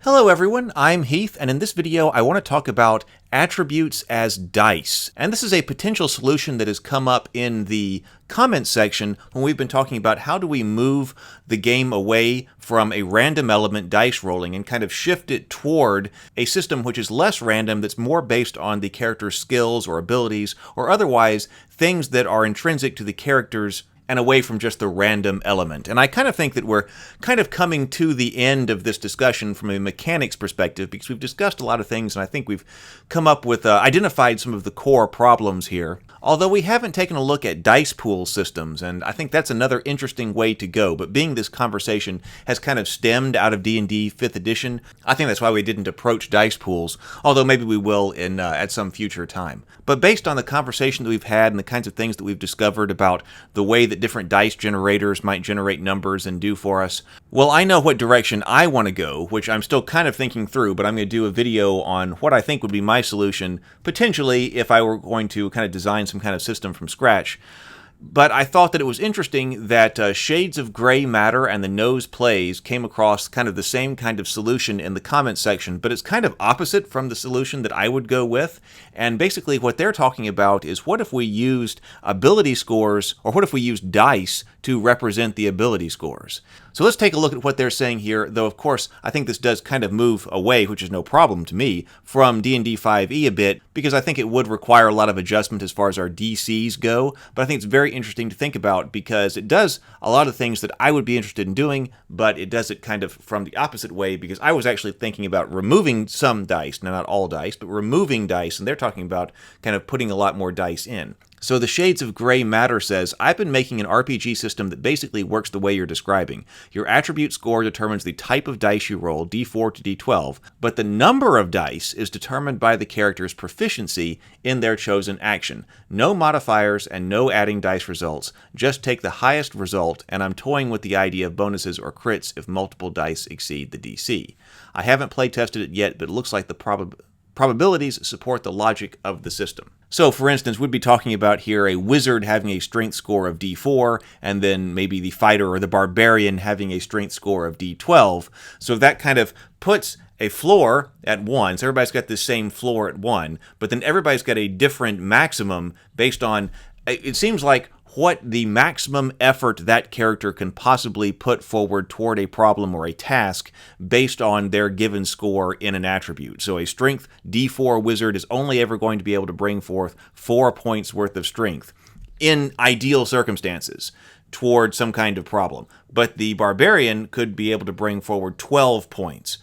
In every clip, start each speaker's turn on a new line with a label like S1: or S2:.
S1: Hello everyone, I'm Heath, and in this video I want to talk about attributes as dice. And this is a potential solution that has come up in the comments section when we've been talking about how do we move the game away from a random element dice rolling and kind of shift it toward a system which is less random, that's more based on the character's skills or abilities or otherwise things that are intrinsic to the characters and away from just the random element. And I kind of think that we're kind of coming to the end of this discussion from a mechanics perspective because we've discussed a lot of things and I think we've come up with, identified some of the core problems here. Although we haven't taken a look at dice pool systems, and I think that's another interesting way to go. But being this conversation has kind of stemmed out of D&D 5th edition, I think that's why we didn't approach dice pools, although maybe we will in at some future time. But based on the conversation that we've had and the kinds of things that we've discovered about the way that different dice generators might generate numbers and do for us, well, I know what direction I want to go, which I'm still kind of thinking through, but I'm going to do a video on what I think would be my solution, potentially if I were going to kind of design some kind of system from scratch. But I thought that it was interesting that Shades of Gray Matter and the Nose Plays came across kind of the same kind of solution in the comments section, but it's kind of opposite from the solution that I would go with. And basically what they're talking about is what if we used ability scores, or what if we used dice to represent the ability scores? So let's take a look at what they're saying here, though of course I think this does kind of move away, which is no problem to me, from D&D 5e a bit, because I think it would require a lot of adjustment as far as our DCs go, but I think it's very interesting to think about because it does a lot of things that I would be interested in doing, but it does it kind of from the opposite way, because I was actually thinking about removing some dice, now not all dice, but removing dice, and they're talking about kind of putting a lot more dice in. So the Shades of Gray Matter says, I've been making an RPG system that basically works the way you're describing. Your attribute score determines the type of dice you roll, d4 to d12, but the number of dice is determined by the character's proficiency in their chosen action. No modifiers and no adding dice results. Just take the highest result, and I'm toying with the idea of bonuses or crits if multiple dice exceed the DC. I haven't playtested it yet, but it looks like the probabilities support the logic of the system. So, for instance, we'd be talking about here a wizard having a strength score of d4, and then maybe the fighter or the barbarian having a strength score of d12. So that kind of puts a floor at 1, so everybody's got the same floor at 1, but then everybody's got a different maximum based on, it seems like, what the maximum effort that character can possibly put forward toward a problem or a task based on their given score in an attribute. So a strength D4 wizard is only ever going to be able to bring forth 4 points worth of strength in ideal circumstances toward some kind of problem. But the barbarian could be able to bring forward 12 points.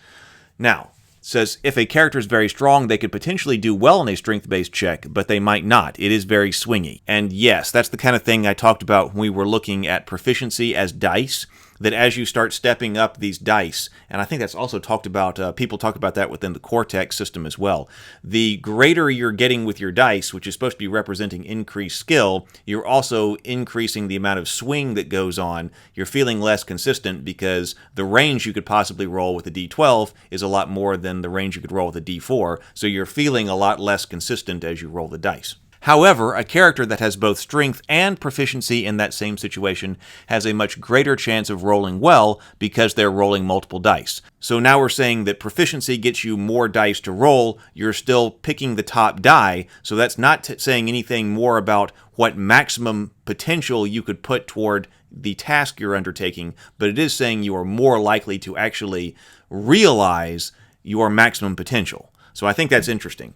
S1: Now, says if a character is very strong, they could potentially do well in a strength-based check, but they might not. It is very swingy. And yes, that's the kind of thing I talked about when we were looking at proficiency as dice, that as you start stepping up these dice, and I think that's also talked about, people talk about that within the Cortex system as well, the greater you're getting with your dice, which is supposed to be representing increased skill, you're also increasing the amount of swing that goes on. You're feeling less consistent because the range you could possibly roll with a d12 is a lot more than the range you could roll with a d4, so you're feeling a lot less consistent as you roll the dice. However, a character that has both strength and proficiency in that same situation has a much greater chance of rolling well because they're rolling multiple dice. So now we're saying that proficiency gets you more dice to roll, you're still picking the top die, so that's not saying anything more about what maximum potential you could put toward the task you're undertaking, but it is saying you are more likely to actually realize your maximum potential. So I think that's interesting.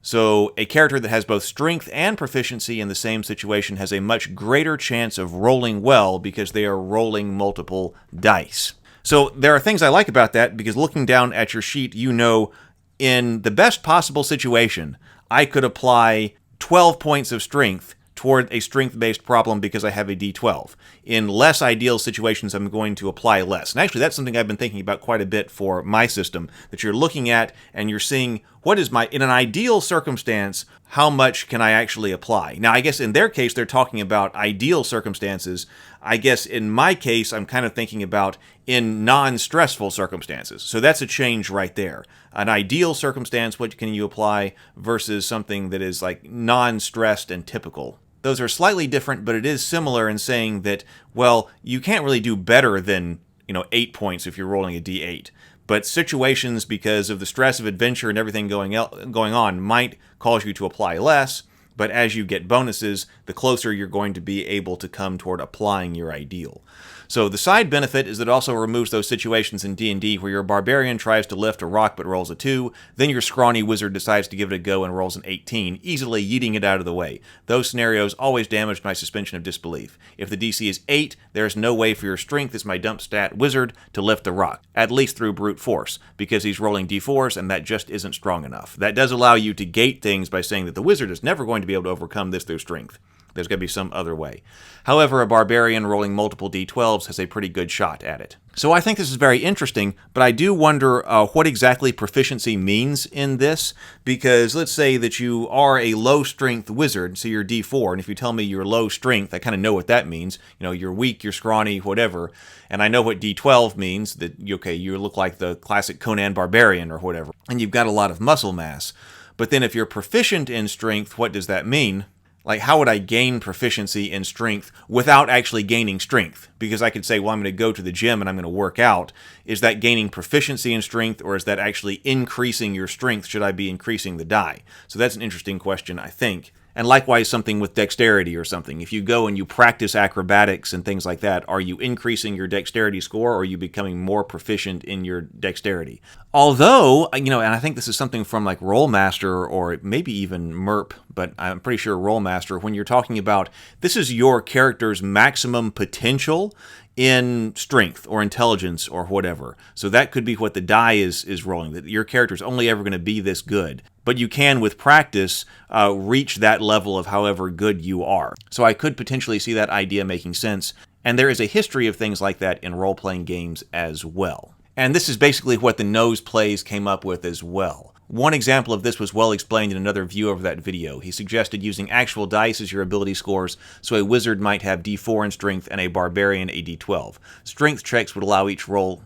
S1: So a character that has both strength and proficiency in the same situation has a much greater chance of rolling well because they are rolling multiple dice. So there are things I like about that because looking down at your sheet, you know, in the best possible situation, I could apply 12 points of strength toward a strength-based problem because I have a d12. In less ideal situations, I'm going to apply less. And actually, that's something I've been thinking about quite a bit for my system, that you're looking at and you're seeing what is in an ideal circumstance, how much can I actually apply? Now, I guess in their case, they're talking about ideal circumstances. I guess in my case, I'm kind of thinking about in non-stressful circumstances. So that's a change right there. An ideal circumstance, what can you apply versus something that is like non-stressed and typical. Those are slightly different, but it is similar in saying that, well, you can't really do better than, 8 points if you're rolling a d8. but situations, because of the stress of adventure and everything going on, might cause you to apply less. But as you get bonuses, the closer you're going to be able to come toward applying your ideal. So the side benefit is that it also removes those situations in D&D where your barbarian tries to lift a rock but rolls a 2, then your scrawny wizard decides to give it a go and rolls an 18, easily yeeting it out of the way. Those scenarios always damage my suspension of disbelief. If the DC is 8, there is no way for your strength as my dump stat wizard to lift the rock, at least through brute force, because he's rolling d4s and that just isn't strong enough. That does allow you to gate things by saying that the wizard is never going to be able to overcome this through strength. There's got to be some other way. However, a barbarian rolling multiple d12s has a pretty good shot at it. So I think this is very interesting, but I do wonder what exactly proficiency means in this, because let's say that you are a low-strength wizard, so you're d4, and if you tell me you're low strength, I kind of know what that means. You know, you're weak, you're scrawny, whatever, and I know what d12 means, that, okay, you look like the classic Conan barbarian or whatever, and you've got a lot of muscle mass. But then if you're proficient in strength, what does that mean? Like, how would I gain proficiency in strength without actually gaining strength? Because I could say, well, I'm going to go to the gym and I'm going to work out. Is that gaining proficiency in strength, or is that actually increasing your strength? Should I be increasing the die? So that's an interesting question, I think. And likewise, something with dexterity or something. If you go and you practice acrobatics and things like that, are you increasing your dexterity score, or are you becoming more proficient in your dexterity? Although, you know, and I think this is something from like Rollmaster or maybe even MERP, but I'm pretty sure Rollmaster, when you're talking about this is your character's maximum potential in strength or intelligence or whatever. So that could be what the die is rolling, that your character's only ever going to be this good. But you can, with practice, reach that level of however good you are. So I could potentially see that idea making sense. And there is a history of things like that in role-playing games as well. And this is basically what the Nose Plays came up with as well. One example of this was well explained in another view of that video. He suggested using actual dice as your ability scores, so a wizard might have d4 in strength and a barbarian a d12. Strength checks would allow each roll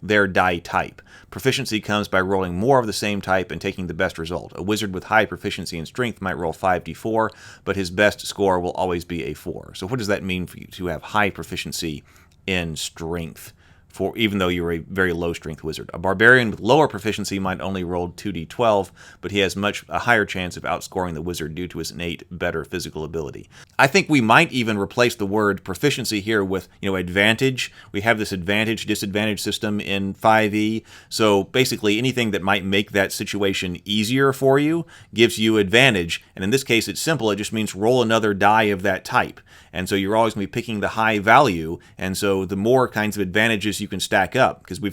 S1: their die type. Proficiency comes by rolling more of the same type and taking the best result. A wizard with high proficiency in strength might roll 5d4, but his best score will always be a 4. So what does that mean for you to have high proficiency in strength, for even though you're a very low strength wizard? A barbarian with lower proficiency might only roll 2d12, but he has a higher chance of outscoring the wizard due to his innate better physical ability. I think we might even replace the word proficiency here with, advantage. We have this advantage-disadvantage system in 5e, so basically anything that might make that situation easier for you gives you advantage, and in this case it's simple, it just means roll another die of that type. And so you're always going to be picking the high value, and so the more kinds of advantages you can stack up, because I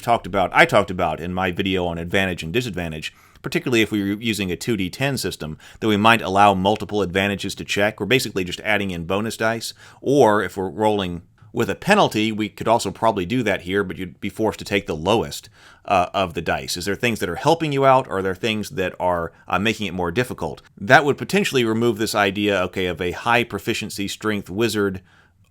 S1: talked about in my video on advantage and disadvantage, particularly if we were using a 2d10 system, that we might allow multiple advantages to check. We're basically just adding in bonus dice, or if we're rolling with a penalty, we could also probably do that here, but you'd be forced to take the lowest of the dice. Is there things that are helping you out, or are there things that are making it more difficult? That would potentially remove this idea, of a high proficiency strength wizard,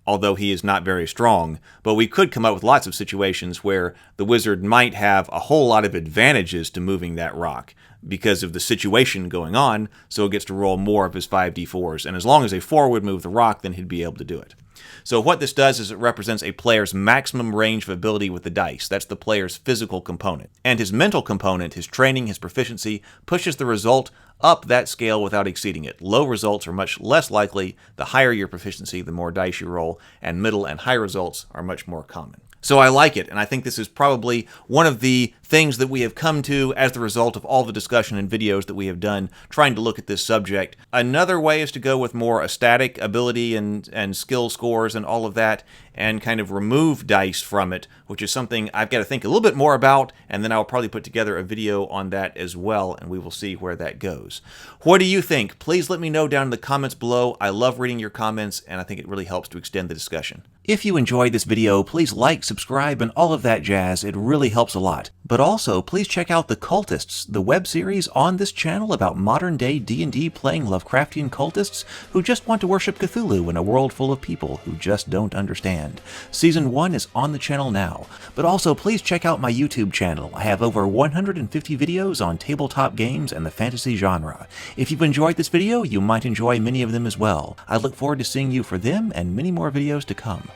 S1: although he is not very strong. But we could come up with lots of situations where the wizard might have a whole lot of advantages to moving that rock because of the situation going on, so it gets to roll more of his 5d4s. And as long as a 4 would move the rock, then he'd be able to do it. So what this does is it represents a player's maximum range of ability with the dice. That's the player's physical component. And his mental component, his training, his proficiency, pushes the result up that scale without exceeding it. Low results are much less likely. The higher your proficiency, the more dice you roll, and middle and high results are much more common. So I like it, and I think this is probably one of the things that we have come to as the result of all the discussion and videos that we have done trying to look at this subject. Another way is to go with more a static ability and skill scores and all of that, and kind of remove dice from it, which is something I've got to think a little bit more about, and then I'll probably put together a video on that as well, and we will see where that goes. What do you think? Please let me know down in the comments below. I love reading your comments, and I think it really helps to extend the discussion. If you enjoyed this video, please like, subscribe, and all of that jazz. It really helps a lot. But also, please check out The Cultists, the web series on this channel about modern-day D&D playing Lovecraftian cultists who just want to worship Cthulhu in a world full of people who just don't understand. Season 1 is on the channel now. But also, please check out my YouTube channel. I have over 150 videos on tabletop games and the fantasy genre. If you've enjoyed this video, you might enjoy many of them as well. I look forward to seeing you for them and many more videos to come.